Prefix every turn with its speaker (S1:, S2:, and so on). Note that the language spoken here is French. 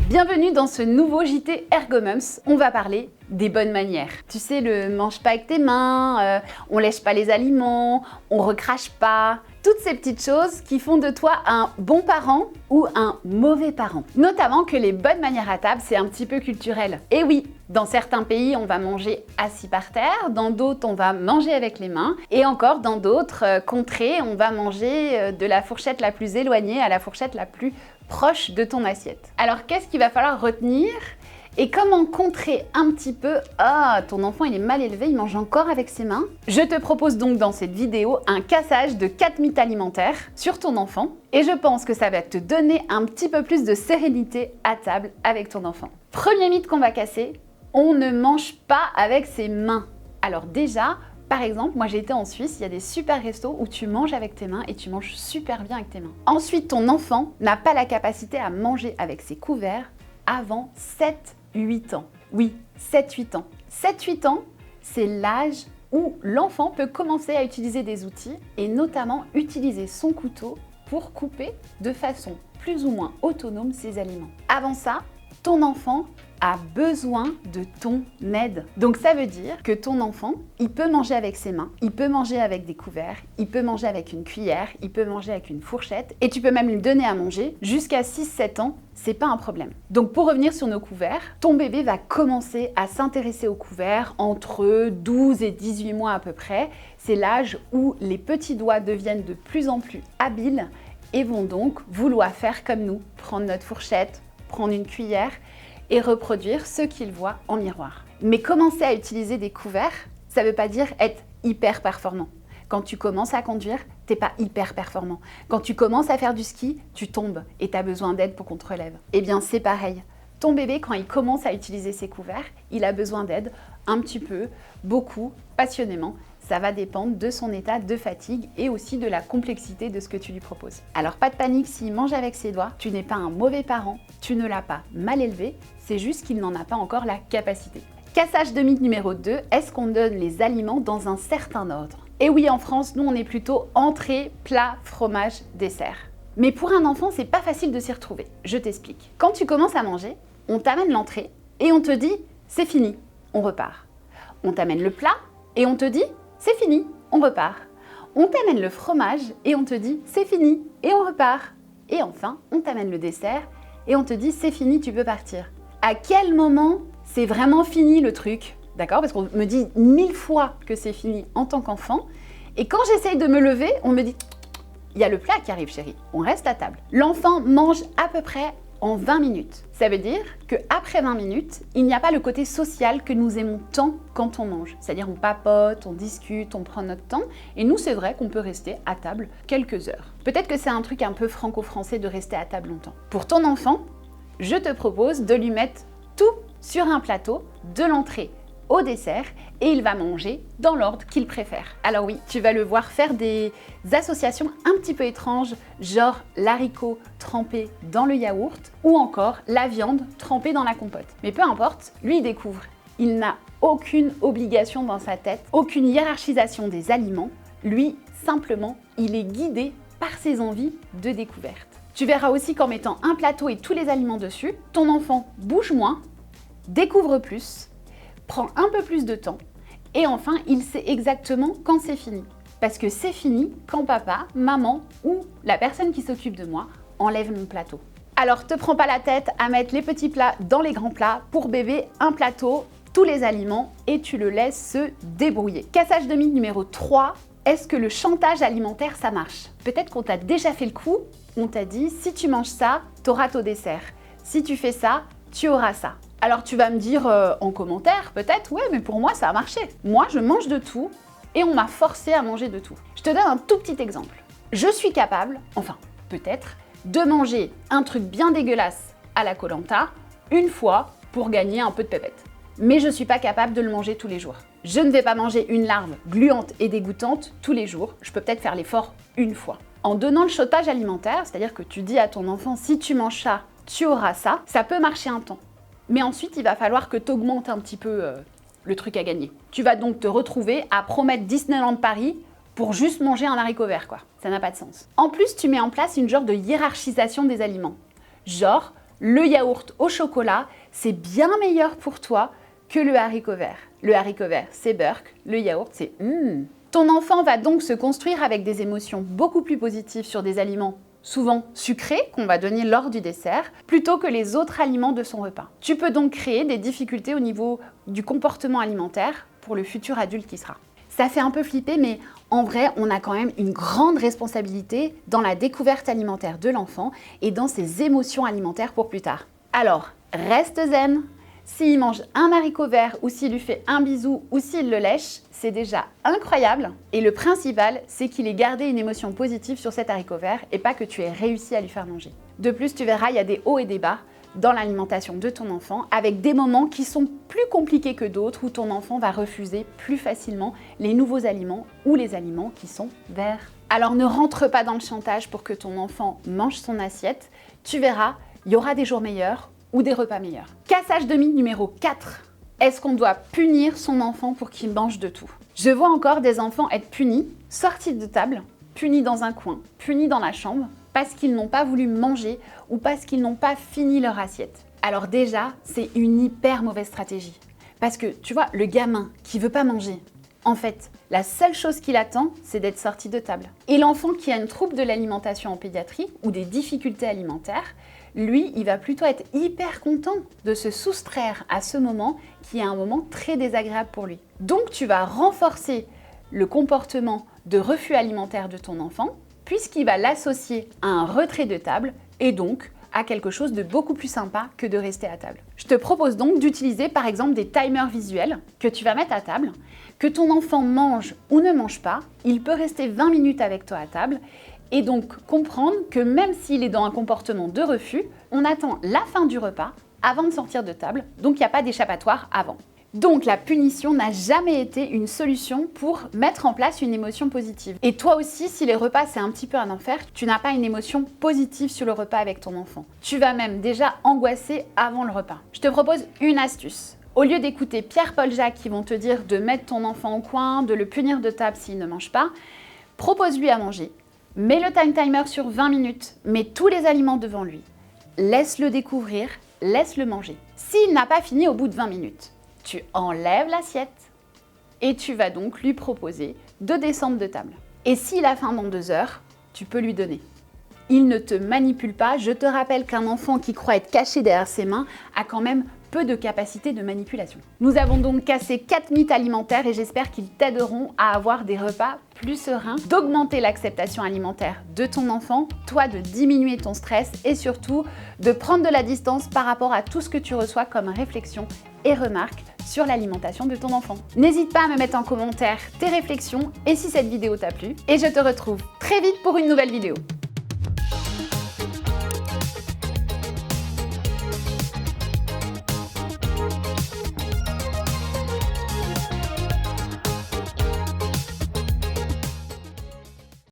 S1: Bienvenue dans ce nouveau JT Ergomums. On va parler des bonnes manières. Tu sais, le mange pas avec tes mains, on lèche pas les aliments, on recrache pas. Toutes ces petites choses qui font de toi un bon parent ou un mauvais parent. Notamment que les bonnes manières à table, c'est un petit peu culturel. Et oui, dans certains pays, on va manger assis par terre, dans d'autres, on va manger avec les mains, et encore dans d'autres contrées, on va manger de la fourchette la plus éloignée à la fourchette la plus proche de ton assiette. Alors qu'est-ce qu'il va falloir retenir et comment contrer un petit peu « Ah, ton enfant il est mal élevé, il mange encore avec ses mains ?» Je te propose donc dans cette vidéo un cassage de 4 mythes alimentaires sur ton enfant et je pense que ça va te donner un petit peu plus de sérénité à table avec ton enfant. Premier mythe qu'on va casser, on ne mange pas avec ses mains. Alors déjà, par exemple, moi j'ai été en Suisse, il y a des super restos où tu manges avec tes mains et tu manges super bien avec tes mains. Ensuite, ton enfant n'a pas la capacité à manger avec ses couverts avant 7-8 ans. Oui, 7-8 ans. 7-8 ans, c'est l'âge où l'enfant peut commencer à utiliser des outils et notamment utiliser son couteau pour couper de façon plus ou moins autonome ses aliments. Avant ça, ton enfant a besoin de ton aide. Donc ça veut dire que ton enfant, il peut manger avec ses mains, il peut manger avec des couverts, il peut manger avec une cuillère, il peut manger avec une fourchette et tu peux même lui donner à manger jusqu'à 6-7 ans, c'est pas un problème. Donc pour revenir sur nos couverts, ton bébé va commencer à s'intéresser aux couverts entre 12 et 18 mois à peu près. C'est l'âge où les petits doigts deviennent de plus en plus habiles et vont donc vouloir faire comme nous, prendre notre fourchette, prendre une cuillère et reproduire ce qu'ils voient en miroir. Mais commencer à utiliser des couverts, ça ne veut pas dire être hyper performant. Quand tu commences à conduire, t'es pas hyper performant. Quand tu commences à faire du ski, tu tombes et tu as besoin d'aide pour qu'on te relève. Eh bien, c'est pareil. Ton bébé, quand il commence à utiliser ses couverts, il a besoin d'aide un petit peu, beaucoup, passionnément. Ça va dépendre de son état de fatigue et aussi de la complexité de ce que tu lui proposes. Alors pas de panique s'il mange avec ses doigts, tu n'es pas un mauvais parent, tu ne l'as pas mal élevé, c'est juste qu'il n'en a pas encore la capacité. Cassage de mythe numéro 2, est-ce qu'on donne les aliments dans un certain ordre? Et oui, en France, nous on est plutôt entrée, plat, fromage, dessert. Mais pour un enfant, c'est pas facile de s'y retrouver. Je t'explique. Quand tu commences à manger, on t'amène l'entrée et on te dit « c'est fini, on repart ». On t'amène le plat et on te dit « c'est fini, on repart ». On t'amène le fromage et on te dit « c'est fini » et on repart. Et enfin, on t'amène le dessert et on te dit « c'est fini, tu peux partir ». À quel moment c'est vraiment fini le truc? D'accord? Parce qu'on me dit 1000 fois que c'est fini en tant qu'enfant. Et quand j'essaye de me lever, on me dit « il y a le plat qui arrive chérie, on reste à table ». L'enfant mange à peu près en 20 minutes. Ça veut dire qu'après 20 minutes, il n'y a pas le côté social que nous aimons tant quand on mange. C'est-à-dire on papote, on discute, on prend notre temps. Et nous, c'est vrai qu'on peut rester à table quelques heures. Peut-être que c'est un truc un peu franco-français de rester à table longtemps. Pour ton enfant, je te propose de lui mettre tout sur un plateau, de l'entrée au dessert, et il va manger dans l'ordre qu'il préfère. Alors oui, tu vas le voir faire des associations un petit peu étranges, genre l'haricot trempé dans le yaourt, ou encore la viande trempée dans la compote. Mais peu importe, lui il découvre. Il n'a aucune obligation dans sa tête, aucune hiérarchisation des aliments. Lui, simplement, il est guidé par ses envies de découverte. Tu verras aussi qu'en mettant un plateau et tous les aliments dessus, ton enfant bouge moins, découvre plus, prend un peu plus de temps et enfin, il sait exactement quand c'est fini. Parce que c'est fini quand papa, maman ou la personne qui s'occupe de moi enlève mon plateau. Alors, te prends pas la tête à mettre les petits plats dans les grands plats. Pour bébé, un plateau, tous les aliments et tu le laisses se débrouiller. Cassage de mythe numéro 3. Est-ce que le chantage alimentaire, ça marche? Peut-être qu'on t'a déjà fait le coup, on t'a dit si tu manges ça, t'auras ton dessert. Si tu fais ça, tu auras ça. Alors tu vas me dire en commentaire peut-être, ouais mais pour moi ça a marché. Moi je mange de tout et on m'a forcé à manger de tout. Je te donne un tout petit exemple. Je suis capable, enfin peut-être, de manger un truc bien dégueulasse à la Koh-Lanta une fois pour gagner un peu de pépette. Mais je ne suis pas capable de le manger tous les jours. Je ne vais pas manger une larve gluante et dégoûtante tous les jours. Je peux peut-être faire l'effort une fois. En donnant le chantage alimentaire, c'est-à-dire que tu dis à ton enfant si tu manges ça, tu auras ça, ça peut marcher un temps. Mais ensuite, il va falloir que tu augmentes un petit peu le truc à gagner. Tu vas donc te retrouver à promettre Disneyland Paris pour juste manger un haricot vert, quoi. Ça n'a pas de sens. En plus, tu mets en place une genre de hiérarchisation des aliments. Genre, le yaourt au chocolat, c'est bien meilleur pour toi que le haricot vert. Le haricot vert, c'est Burke, le yaourt, c'est Ton enfant va donc se construire avec des émotions beaucoup plus positives sur des aliments souvent sucrés qu'on va donner lors du dessert, plutôt que les autres aliments de son repas. Tu peux donc créer des difficultés au niveau du comportement alimentaire pour le futur adulte qui sera. Ça fait un peu flipper, mais en vrai, on a quand même une grande responsabilité dans la découverte alimentaire de l'enfant et dans ses émotions alimentaires pour plus tard. Alors, reste zen. S'il mange un haricot vert ou s'il lui fait un bisou ou s'il le lèche, c'est déjà incroyable. Et le principal, c'est qu'il ait gardé une émotion positive sur cet haricot vert et pas que tu aies réussi à lui faire manger. De plus, tu verras, il y a des hauts et des bas dans l'alimentation de ton enfant, avec des moments qui sont plus compliqués que d'autres, où ton enfant va refuser plus facilement les nouveaux aliments ou les aliments qui sont verts. Alors ne rentre pas dans le chantage pour que ton enfant mange son assiette. Tu verras, il y aura des jours meilleurs ou des repas meilleurs. Cassage de mythe numéro 4. Est-ce qu'on doit punir son enfant pour qu'il mange de tout? Je vois encore des enfants être punis, sortis de table, punis dans un coin, punis dans la chambre, parce qu'ils n'ont pas voulu manger ou parce qu'ils n'ont pas fini leur assiette. Alors déjà, c'est une hyper mauvaise stratégie. Parce que, tu vois, le gamin qui veut pas manger, en fait, la seule chose qu'il attend, c'est d'être sorti de table. Et l'enfant qui a une trouble de l'alimentation en pédiatrie ou des difficultés alimentaires, lui, il va plutôt être hyper content de se soustraire à ce moment qui est un moment très désagréable pour lui. Donc, tu vas renforcer le comportement de refus alimentaire de ton enfant, puisqu'il va l'associer à un retrait de table et donc à quelque chose de beaucoup plus sympa que de rester à table. Je te propose donc d'utiliser par exemple des timers visuels que tu vas mettre à table, que ton enfant mange ou ne mange pas, il peut rester 20 minutes avec toi à table et donc comprendre que même s'il est dans un comportement de refus, on attend la fin du repas avant de sortir de table, donc il n'y a pas d'échappatoire avant. Donc la punition n'a jamais été une solution pour mettre en place une émotion positive. Et toi aussi, si les repas c'est un petit peu un enfer, tu n'as pas une émotion positive sur le repas avec ton enfant. Tu vas même déjà angoisser avant le repas. Je te propose une astuce. Au lieu d'écouter Pierre, Paul, Jacques qui vont te dire de mettre ton enfant au coin, de le punir de table s'il ne mange pas, propose-lui à manger. Mets le time timer sur 20 minutes, mets tous les aliments devant lui. Laisse-le découvrir, laisse-le manger. S'il n'a pas fini au bout de 20 minutes, tu enlèves l'assiette et tu vas donc lui proposer de descendre de table. Et s'il a faim dans 2 heures, tu peux lui donner. Il ne te manipule pas. Je te rappelle qu'un enfant qui croit être caché derrière ses mains a quand même peu de capacité de manipulation. Nous avons donc cassé 4 mythes alimentaires et j'espère qu'ils t'aideront à avoir des repas plus sereins, d'augmenter l'acceptation alimentaire de ton enfant, toi de diminuer ton stress et surtout de prendre de la distance par rapport à tout ce que tu reçois comme réflexion et remarques sur l'alimentation de ton enfant. N'hésite pas à me mettre en commentaire tes réflexions et si cette vidéo t'a plu. Et je te retrouve très vite pour une nouvelle vidéo.